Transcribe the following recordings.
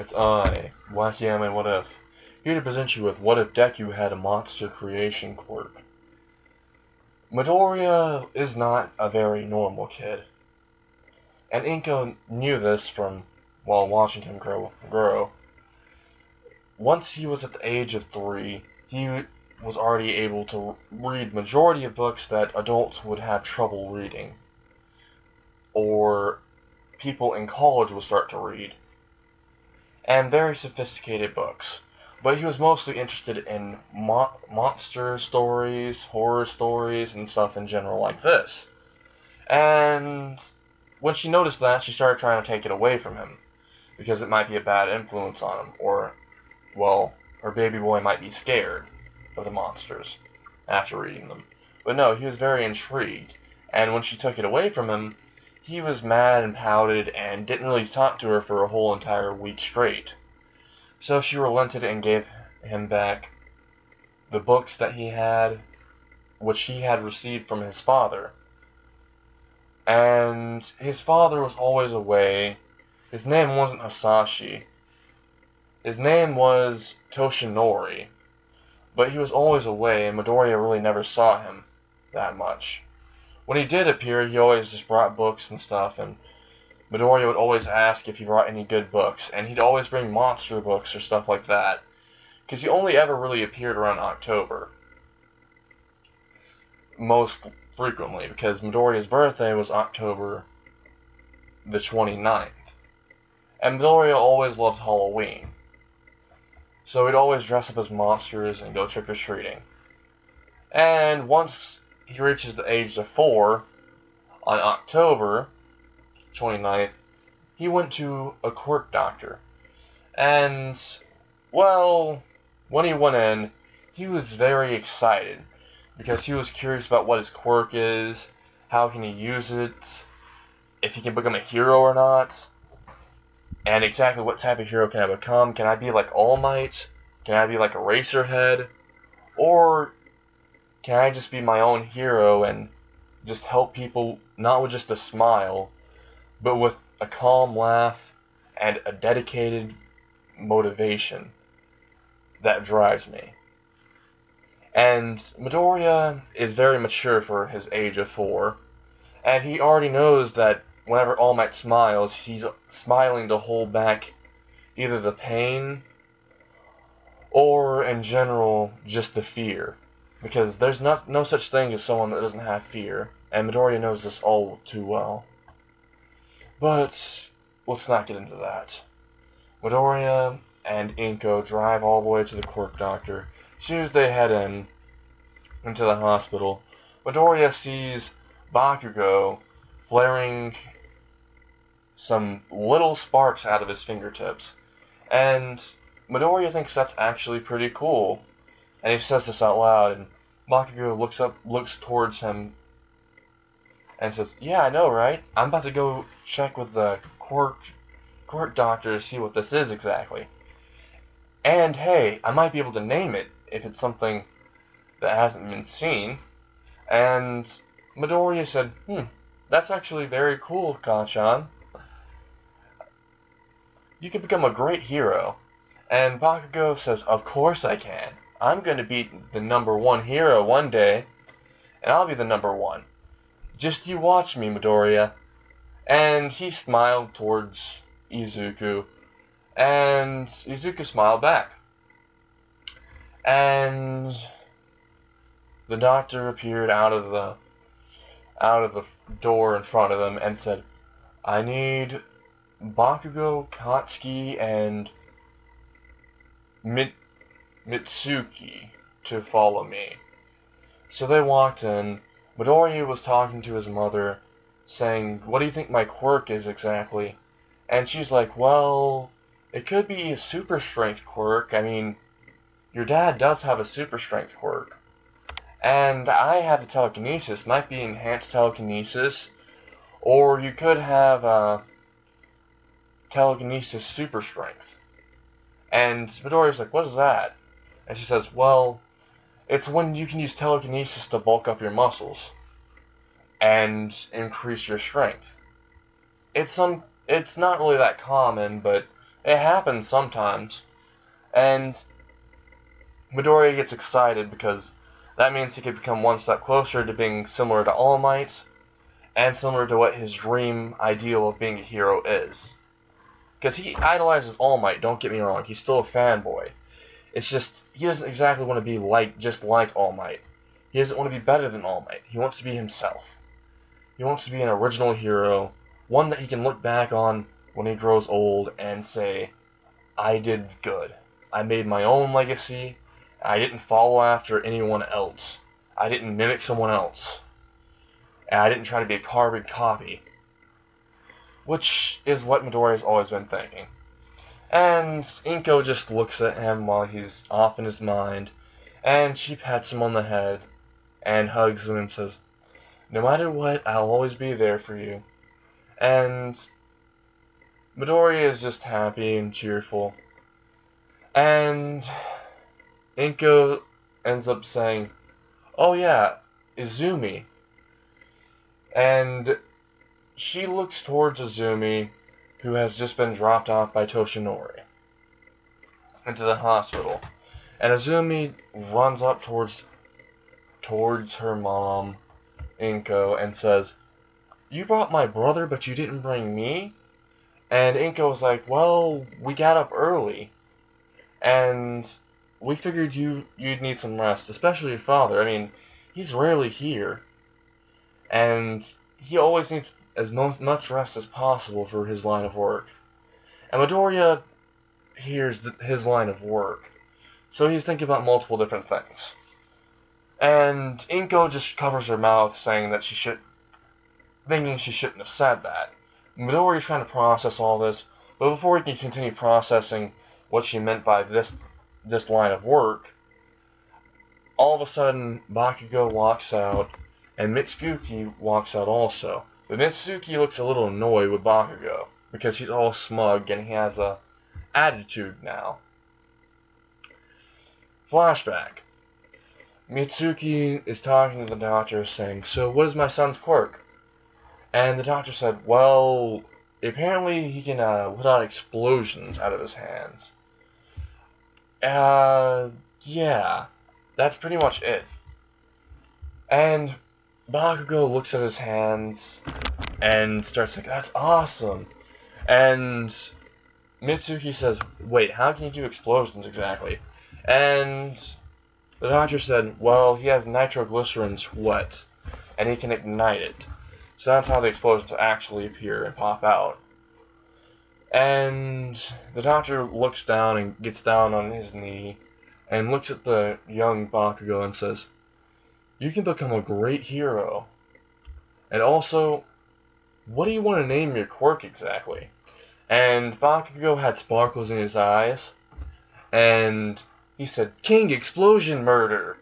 It's I, Wacky Anime What If, here to present you with What If Deku had a monster creation quirk. Midoriya is not a very normal kid, and Inko knew this from, while watching him grow. Once he was at the age of 3, he was already able to read majority of books that adults would have trouble reading, or people in college would start to read, and very sophisticated books. But he was mostly interested in monster stories, horror stories, and stuff in general like this. And when she noticed that, she started trying to take it away from him, because it might be a bad influence on him, or, well, her baby boy might be scared of the monsters after reading them. But no, he was very intrigued, and when she took it away from him, he was mad and pouted and didn't really talk to her for a whole entire week straight. So she relented and gave him back the books that he had, which he had received from his father. And his father was always away. His name wasn't Hasashi. His name was Toshinori. But he was always away, and Midoriya really never saw him that much. When he did appear, he always just brought books and stuff, and Midoriya would always ask if he brought any good books, and he'd always bring monster books or stuff like that, because he only ever really appeared around October, most frequently, because Midoriya's birthday was October the 29th, and Midoriya always loved Halloween, so he'd always dress up as monsters and go trick-or-treating. And once he reaches the age of 4, on October 29th, he went to a quirk doctor. And, well, when he went in, he was very excited, because he was curious about what his quirk is, how can he use it, if he can become a hero or not, and exactly what type of hero can I become. Can I be like All Might? Can I be like Eraserhead? Or can I just be my own hero and just help people, not with just a smile, but with a calm laugh and a dedicated motivation that drives me? And Midoriya is very mature for his age of 4, and he already knows that whenever All Might smiles, he's smiling to hold back either the pain or, in general, just the fear. Because there's no such thing as someone that doesn't have fear, and Midoriya knows this all too well. But let's not get into that. Midoriya and Inko drive all the way to the quirk doctor. As soon as they head into the hospital, Midoriya sees Bakugo flaring some little sparks out of his fingertips, and Midoriya thinks that's actually pretty cool. And he says this out loud, and Bakugo looks towards him, and says, "Yeah, I know, right? I'm about to go check with the quirk doctor to see what this is exactly. And hey, I might be able to name it if it's something that hasn't been seen." And Midoriya said, "That's actually very cool, Kacchan. You can become a great hero." And Bakugo says, "Of course I can. I'm going to be the #1 hero one day, and I'll be the #1. Just you watch me, Midoriya." And he smiled towards Izuku, and Izuku smiled back. And the doctor appeared out of the door in front of them and said, "I need Bakugo, Katsuki, and Mitsuki to follow me." So they walked in. Midoriya was talking to his mother, saying, "What do you think my quirk is exactly?" And she's like, "Well, it could be a super strength quirk. I mean, your dad does have a super strength quirk. And I have the telekinesis. Might be enhanced telekinesis. Or you could have telekinesis super strength." And Midoriya's like, "What is that?" And she says, "Well, it's when you can use telekinesis to bulk up your muscles and increase your strength. It's not really that common, but It happens sometimes. And Midoriya gets excited because that means he could become one step closer to being similar to All Might, and similar to what his dream ideal of being a hero is. Because he idolizes All Might, don't get me wrong, he's still a fanboy. It's just, he doesn't exactly want to be just like All Might. He doesn't want to be better than All Might. He wants to be himself. He wants to be an original hero, one that he can look back on when he grows old and say, I did good. I made my own legacy. I didn't follow after anyone else. I didn't mimic someone else. And I didn't try to be a carbon copy. Which is what Midoriya's always been thinking. And Inko just looks at him while he's off in his mind, and she pats him on the head and hugs him and says, no matter what, I'll always be there for you. And Midoriya is just happy and cheerful. And Inko ends up saying, oh yeah, Izumi. And she looks towards Izumi, who has just been dropped off by Toshinori into the hospital. And Izumi runs up towards her mom, Inko, and says, you brought my brother, but you didn't bring me? And Inko was like, well, we got up early, and we figured you'd need some rest, especially your father. I mean, he's rarely here, and he always needs as much rest as possible for his line of work. And Midoriya hears his line of work, so he's thinking about multiple different things. And Inko just covers her mouth, saying that thinking she shouldn't have said that. Midoriya's trying to process all this, but before he can continue processing what she meant by this line of work, all of a sudden Bakugo walks out, and Mitsuki walks out also. But Mitsuki looks a little annoyed with Bakugo, because he's all smug and he has a attitude now. Flashback. Mitsuki is talking to the doctor saying, so what is my son's quirk? And the doctor said, well, apparently he can let out explosions out of his hands. Yeah, that's pretty much it. And Bakugo looks at his hands and starts like, that's awesome. And Mitsuki says, wait, how can you do explosions exactly? And the doctor said, well, he has nitroglycerin sweat, and he can ignite it. So that's how the explosions actually appear and pop out. And the doctor looks down and gets down on his knee and looks at the young Bakugo and says, you can become a great hero. And also, what do you want to name your quirk exactly? And Bakugo had sparkles in his eyes, and he said, King Explosion Murder!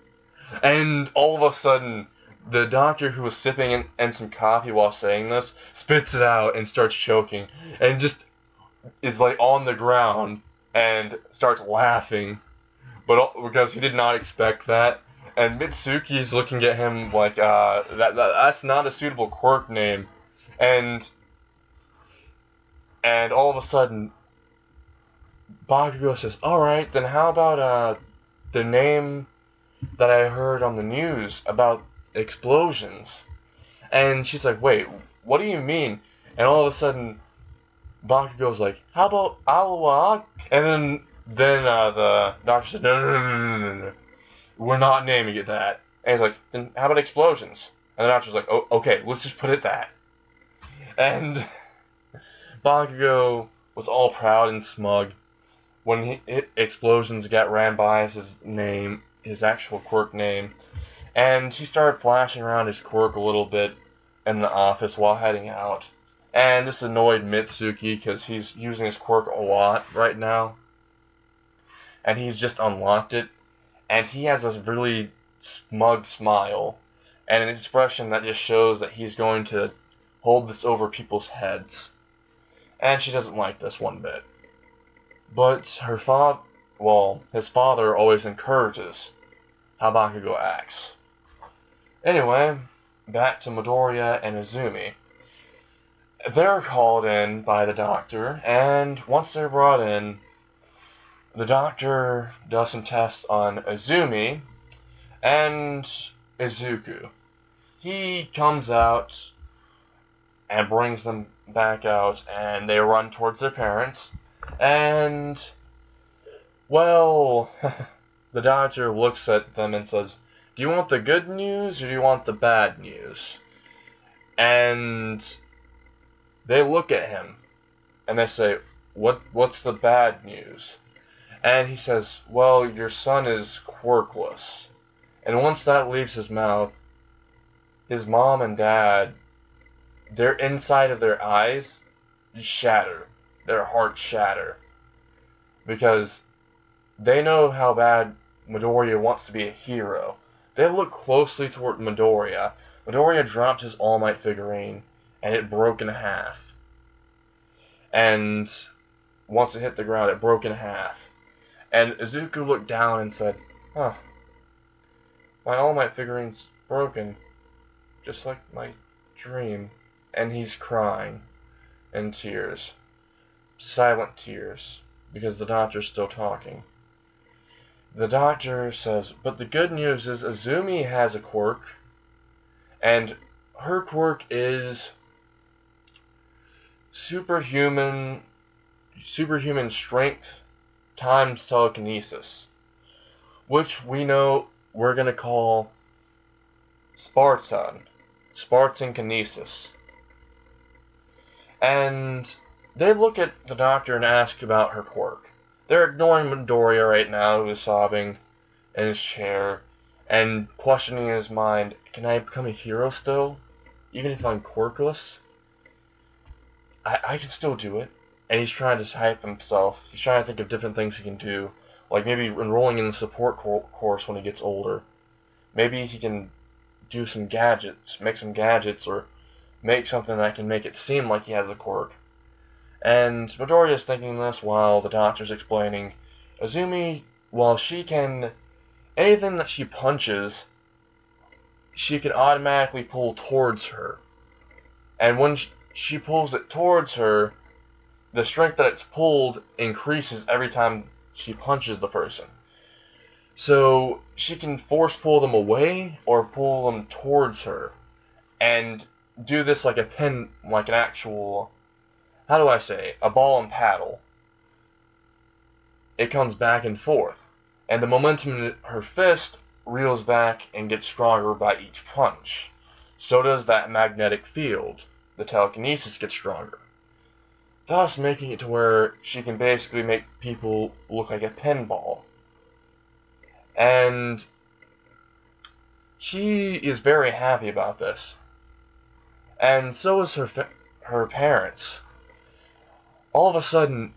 And all of a sudden, the doctor, who was sipping in some coffee while saying this, spits it out and starts choking, and just is like on the ground and starts laughing, but because he did not expect that. And Mitsuki's looking at him like, that's not a suitable quirk name. And all of a sudden, Bakugo says, alright, then how about the name that I heard on the news about explosions? And she's like, wait, what do you mean? And all of a sudden, Bakugo's like, how about Aloha? And then the doctor said, no, we're not naming it that. And he's like, then how about explosions? And the doctor's like, oh, okay, let's just put it that. And Bakugo was all proud and smug when explosions got ran by as his name, his actual quirk name. And he started flashing around his quirk a little bit in the office while heading out. And this annoyed Mitsuki because he's using his quirk a lot right now. And he's just unlocked it. And he has this really smug smile and an expression that just shows that he's going to hold this over people's heads. And she doesn't like this one bit. But his father always encourages how Bakugo acts. Anyway, back to Midoriya and Izumi. They're called in by the doctor, and once they're brought in, the doctor does some tests on Azumi and Izuku. He comes out and brings them back out, and they run towards their parents, and, well, the doctor looks at them and says, "Do you want the good news or do you want the bad news?" And they look at him and they say, "What's the bad news?" And he says, "Well, your son is quirkless." And once that leaves his mouth, his mom and dad, their inside of their eyes shatter. Their hearts shatter. Because they know how bad Midoriya wants to be a hero. They look closely toward Midoriya. Midoriya dropped his All Might figurine, and it broke in half. And once it hit the ground, it broke in half. And Izuku looked down and said, "Huh, my All Might figurine's broken, just like my dream." And he's crying in tears. Silent tears, because the doctor's still talking. The doctor says, "But the good news is Azumi has a quirk, and her quirk is superhuman strength times telekinesis, which we know we're going to call Spartan kinesis." And they look at the doctor and ask about her quirk. They're ignoring Midoriya right now, who is sobbing in his chair and questioning in his mind, "Can I become a hero still? Even if I'm quirkless? I can still do it." And he's trying to hype himself. He's trying to think of different things he can do. Like maybe enrolling in the support course when he gets older. Maybe he can do some gadgets, make some gadgets, or make something that can make it seem like he has a quirk. And Midoriya is thinking this while the doctor's explaining, Azumi, while she can, anything that she punches, she can automatically pull towards her. And when she pulls it towards her, the strength that it's pulled increases every time she punches the person. So she can force pull them away or pull them towards her. And do this like a pin, like an actual, how do I say, a ball and paddle. It comes back and forth. And the momentum in her fist reels back and gets stronger by each punch. So does that magnetic field. The telekinesis gets stronger. Thus making it to where she can basically make people look like a pinball. And she is very happy about this. And so is her parents. All of a sudden,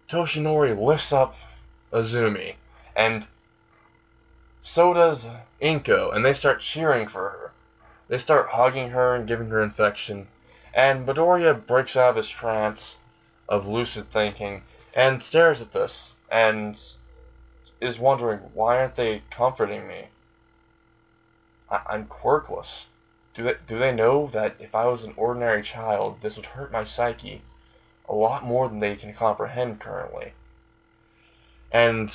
Toshinori lifts up Azumi, and so does Inko, and they start cheering for her. They start hugging her and giving her affection, and Midoriya breaks out of his trance of lucid thinking and stares at this, and is wondering, why aren't they comforting me? I'm quirkless. Do they know that if I was an ordinary child, this would hurt my psyche a lot more than they can comprehend currently? And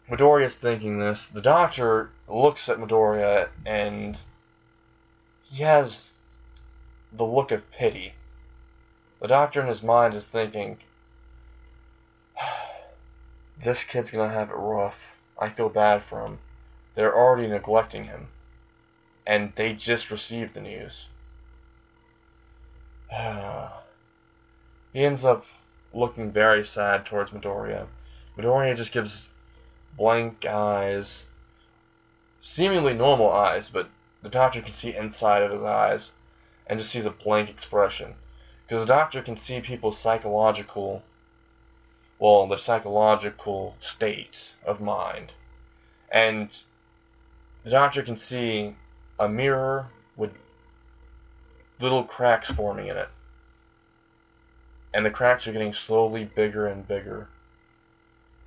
Midoriya's thinking this. The doctor looks at Midoriya and he has the look of pity. The doctor in his mind is thinking, this kid's gonna have it rough. I feel bad for him. They're already neglecting him. And they just received the news. He ends up looking very sad towards Midoriya. Midoriya just gives blank eyes, seemingly normal eyes, but the doctor can see inside of his eyes and just sees a blank expression. Because the doctor can see people's psychological state of mind. And the doctor can see a mirror with little cracks forming in it. And the cracks are getting slowly bigger and bigger.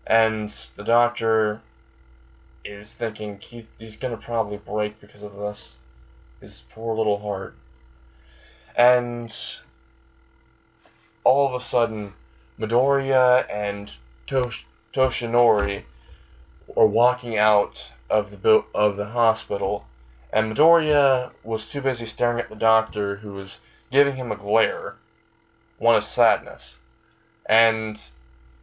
And the doctor is thinking he's gonna probably break because of this. His poor little heart. And all of a sudden, Midoriya and Toshinori are walking out of the hospital, and Midoriya was too busy staring at the doctor, who was giving him a glare, one of sadness, and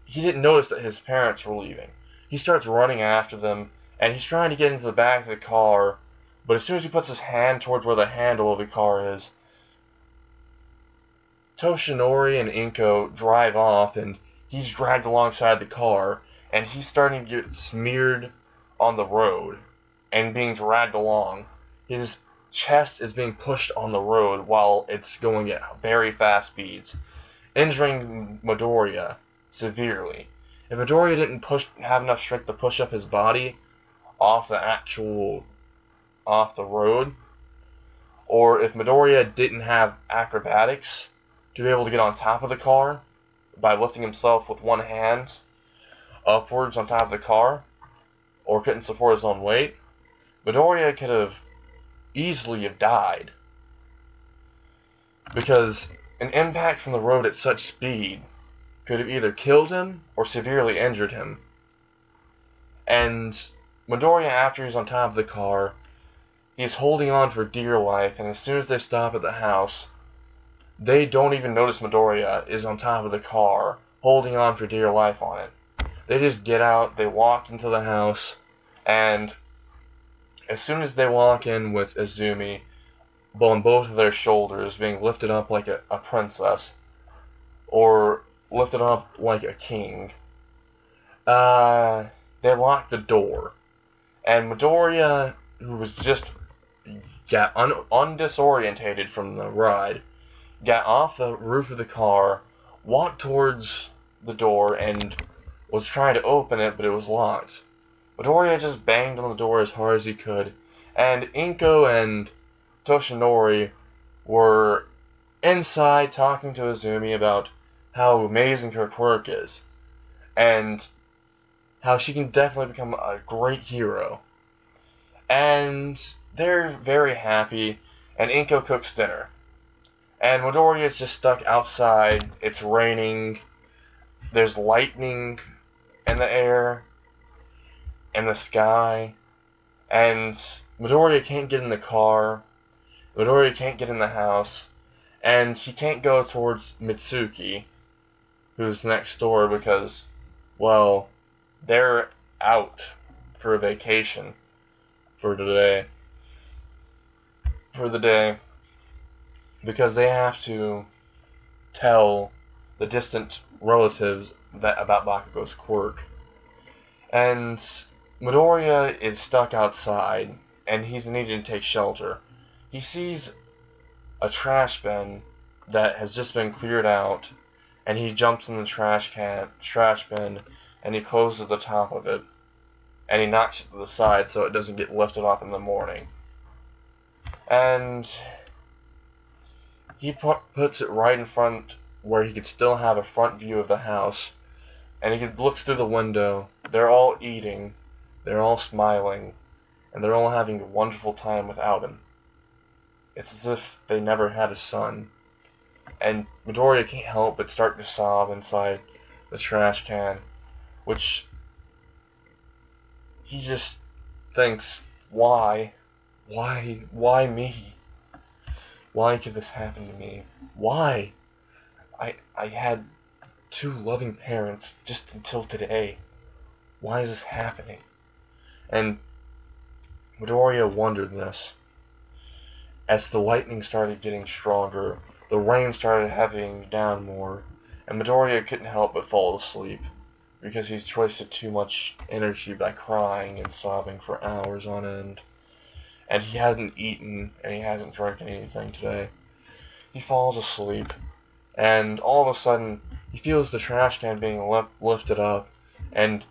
he didn't notice that his parents were leaving. He starts running after them, and he's trying to get into the back of the car, but as soon as he puts his hand towards where the handle of the car is, Toshinori and Inko drive off, and he's dragged alongside the car, and he's starting to get smeared on the road and being dragged along. His chest is being pushed on the road while it's going at very fast speeds, injuring Midoriya severely. If Midoriya didn't have enough strength to push up his body off the road, or if Midoriya didn't have acrobatics to be able to get on top of the car by lifting himself with one hand upwards on top of the car, or couldn't support his own weight, Midoriya could have easily have died, because an impact from the road at such speed could have either killed him or severely injured him. And Midoriya, after he's on top of the car, he's holding on for dear life, and as soon as they stop at the house, they don't even notice Midoriya is on top of the car, holding on for dear life on it. They just get out, they walk into the house, and as soon as they walk in with Izumi on both of their shoulders, being lifted up like a princess, or lifted up like a king, they lock the door. And Midoriya, who was just undisorientated from the ride, got off the roof of the car, walked towards the door, and was trying to open it, but it was locked. Midoriya just banged on the door as hard as he could, and Inko and Toshinori were inside talking to Izumi about how amazing her quirk is, and how she can definitely become a great hero. And they're very happy, and Inko cooks dinner. And Midoriya is just stuck outside. It's raining. There's lightning in the air, in the sky. And Midoriya can't get in the car. Midoriya can't get in the house. And he can't go towards Mitsuki, who's next door, because, well, they're out for a vacation for the day. Because they have to tell the distant relatives about Bakugo's quirk. And Midoriya is stuck outside, and he's needing to take shelter. He sees a trash bin that has just been cleared out, and he jumps in the trash bin, and he closes the top of it, and he knocks it to the side so it doesn't get lifted up in the morning. And he puts it right in front where he could still have a front view of the house, and he looks through the window. They're all eating, they're all smiling, and they're all having a wonderful time without him. It's as if they never had a son. And Midoriya can't help but start to sob inside the trash can, which he just thinks, why? Why me? Why could this happen to me? Why? I had two loving parents just until today. Why is this happening? And Midoriya wondered this. As the lightning started getting stronger, the rain started heaving down more, and Midoriya couldn't help but fall asleep, because he's wasted too much energy by crying and sobbing for hours on end. And he hasn't eaten, and he hasn't drank anything today. He falls asleep, and all of a sudden, he feels the trash can being lifted up, and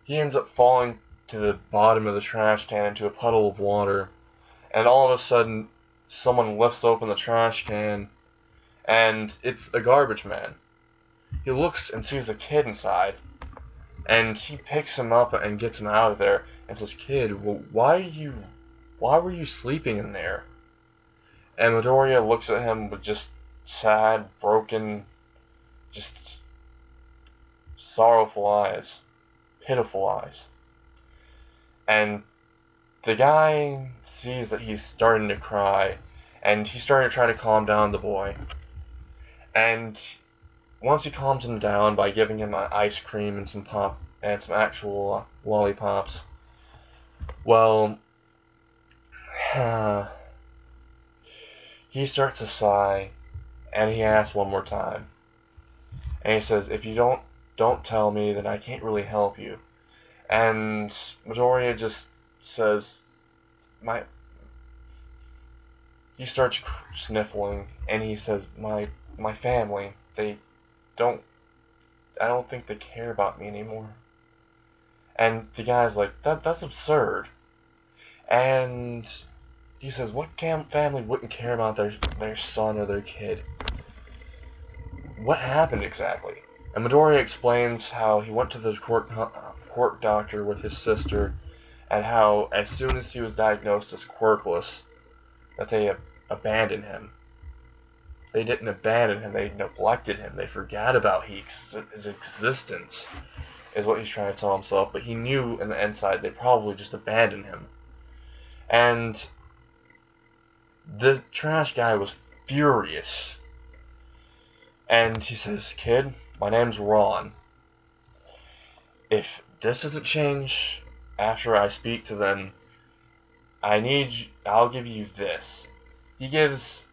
he ends up falling to the bottom of the trash can into a puddle of water. And all of a sudden, someone lifts open the trash can, and it's a garbage man. He looks and sees a kid inside, and he picks him up and gets him out of there, and says, "Kid, why were you sleeping in there?" And Midoriya looks at him with just sad, broken, just sorrowful eyes, pitiful eyes. And the guy sees that he's starting to cry, and he's starting to try to calm down the boy. And once he calms him down by giving him ice cream and some actual lollipops, well, he starts to sigh, and he asks one more time. And he says, "If you don't tell me, then I can't really help you." And Midoriya just says, "My." He starts sniffling, and he says, "My family, they don't. I don't think they care about me anymore." And the guy's like, "That's absurd." And he says, "What family wouldn't care about their son or their kid? What happened exactly?" And Midoriya explains how he went to the court doctor with his sister, and how as soon as he was diagnosed as quirkless, that they abandoned him. They didn't abandon him, they neglected him. They forgot about his existence, is what he's trying to tell himself. But he knew in the inside they probably just abandoned him. And the trash guy was furious. And he says, "Kid, my name's Ron. If this doesn't change after I speak to them, I'll give you this." He gives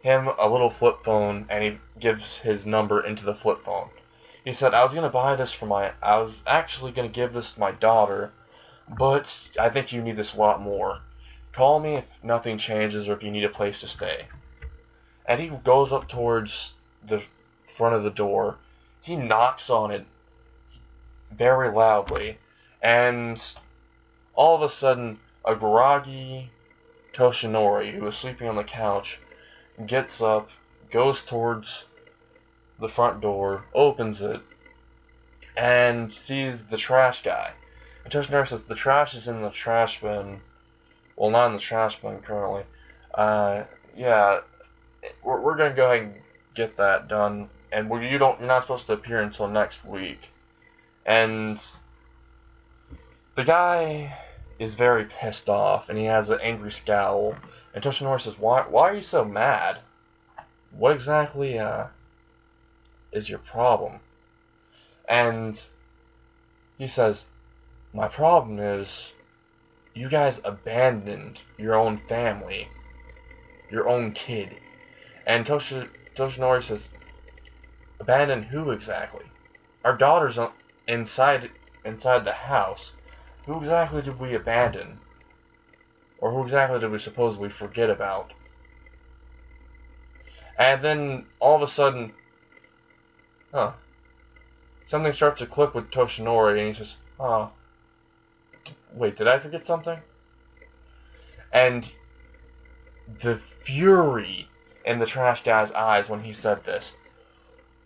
him a little flip phone, and he gives his number into the flip phone. He said, I was actually gonna give this to my daughter, but I think you need this a lot more. Call me if nothing changes or if you need a place to stay." And he goes up towards the front of the door. He knocks on it very loudly, and all of a sudden, a groggy Toshinori, who was sleeping on the couch, gets up, goes towards the front door, opens it, and sees the trash guy. And Toshinori says, "The trash is in the trash bin." Well, not in the trash bin currently. Yeah, we're gonna go ahead and get that done, and you're not supposed to appear until next week. And the guy is very pissed off, and he has an angry scowl. And Toshinori says, "Why are you so mad? What exactly is your problem?" And he says, "My problem is you guys abandoned your own family, your own kid." And Toshinori says, "Abandon who exactly? Our daughter's inside the house. Who exactly did we abandon? Or who exactly did we supposedly forget about?" And then all of a sudden, something starts to click with Toshinori, and he says, wait, did I forget something?" And the fury in the trash guy's eyes when he said this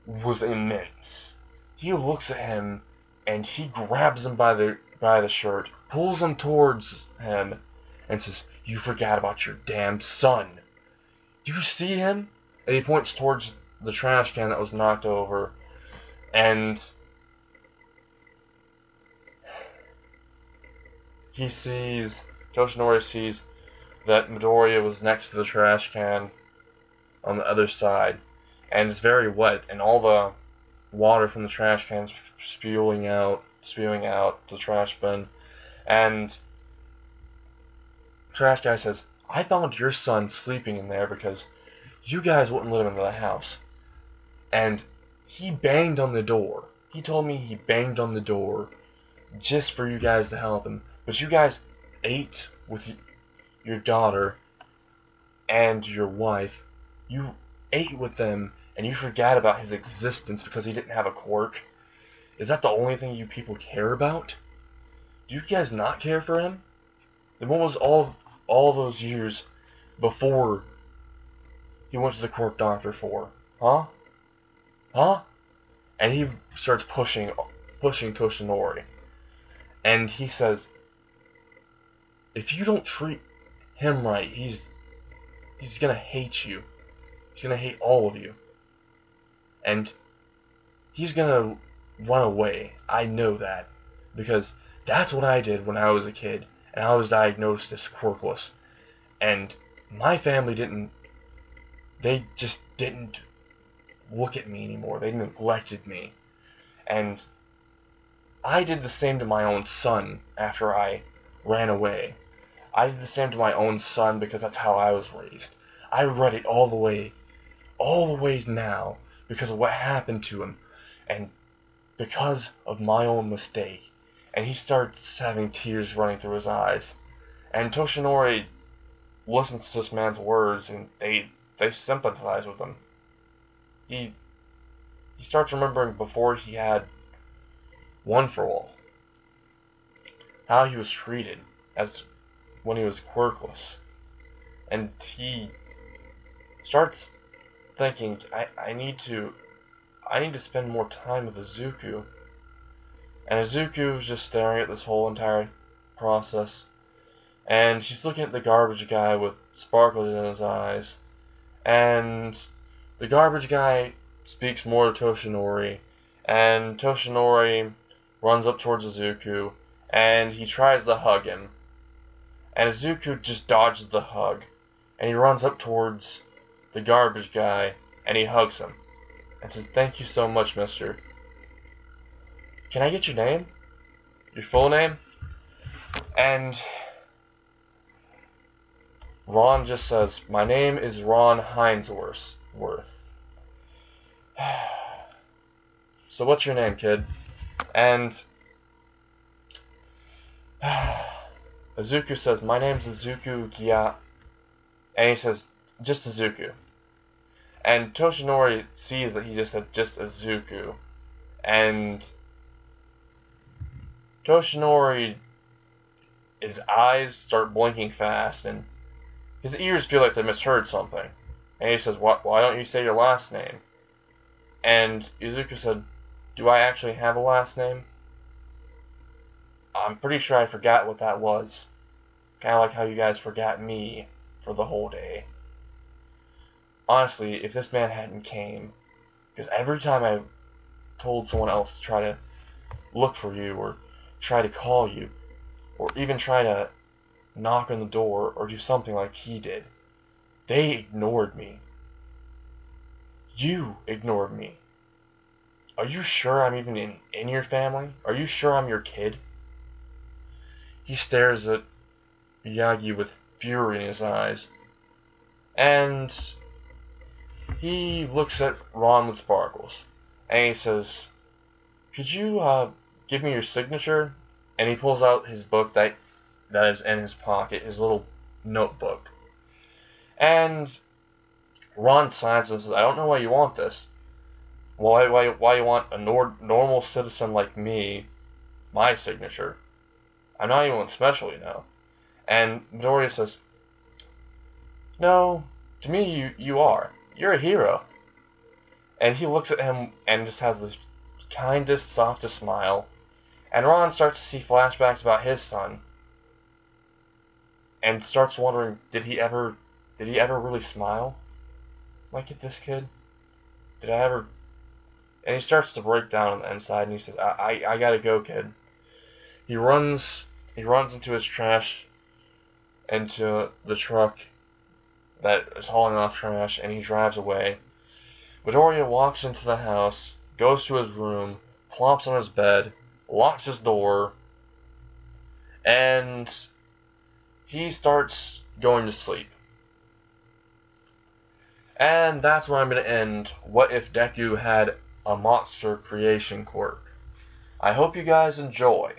was immense. He looks at him, and he grabs him by the shirt, pulls him towards him, and says, "You forgot about your damn son. You see him?" And he points towards the trash can that was knocked over, and Toshinori sees that Midoriya was next to the trash can on the other side, and it's very wet, and all the water from the trash can's spewing out the trash bin. And the trash guy says, "I found your son sleeping in there because you guys wouldn't let him into the house. And he banged on the door. He told me he banged on the door just for you guys to help him. But you guys ate with your daughter and your wife. You ate with them, and you forgot about his existence because he didn't have a quirk. Is that the only thing you people care about? Do you guys not care for him? Then what was all those years before he went to the court doctor for? Huh? Huh?" And he starts pushing Toshinori. And he says, "If you don't treat him right, he's gonna hate you. He's gonna hate all of you. And he's gonna run away. I know that. Because that's what I did when I was a kid, and I was diagnosed as quirkless. And my family they just didn't look at me anymore. They neglected me. And I did the same to my own son after I ran away. I did the same to my own son because that's how I was raised. I regret it all the way now because of what happened to him and because of my own mistake. And he starts having tears running through his eyes. And Toshinori listens to this man's words and they sympathize with him. He starts remembering before he had One for All, how he was treated as when he was quirkless. And he starts thinking, I need to spend more time with Izuku. And Izuku is just staring at this whole entire process. And she's looking at the garbage guy with sparkles in his eyes. And the garbage guy speaks more to Toshinori. And Toshinori runs up towards Izuku. And he tries to hug him. And Izuku just dodges the hug. And he runs up towards the garbage guy. And he hugs him. And says, "Thank you so much, mister. Can I get your name? Your full name?" And Ron just says, "My name is Ron Hainsworth." So what's your name, kid? And Izuku says, "My name's Izuku Gya." And he says, "Just Izuku." And Toshinori sees that he just said, "Just Izuku." And Toshinori, his eyes start blinking fast, and his ears feel like they misheard something. And he says, "Why don't you say your last name?" And Izuku said, "Do I actually have a last name? I'm pretty sure I forgot what that was. Kind of like how you guys forgot me for the whole day. Honestly, if this man hadn't came, because every time I told someone else to try to look for you, or try to call you, or even try to knock on the door, or do something like he did, they ignored me. You ignored me. Are you sure I'm even in your family? Are you sure I'm your kid?" He stares at Miyagi with fury in his eyes. And he looks at Ron with sparkles. And he says, "Could you give me your signature?" And he pulls out his book that is in his pocket, his little notebook. And Ron signs and says, "I don't know why you want this. Why you want a normal citizen like me, my signature? I'm not anyone special, you know." And Midoriya says, "No, to me you are. You're a hero." And he looks at him and just has the kindest, softest smile. And Ron starts to see flashbacks about his son. And starts wondering, did he ever really smile like at this kid? Did I ever... And he starts to break down on the inside and he says, I gotta go, kid." He runs into his trash, into the truck that is hauling off trash, and he drives away. Midoriya walks into the house, goes to his room, plops on his bed, locks his door, and he starts going to sleep. And that's where I'm going to end What If Deku Had a Monster Creation Quirk. I hope you guys enjoy.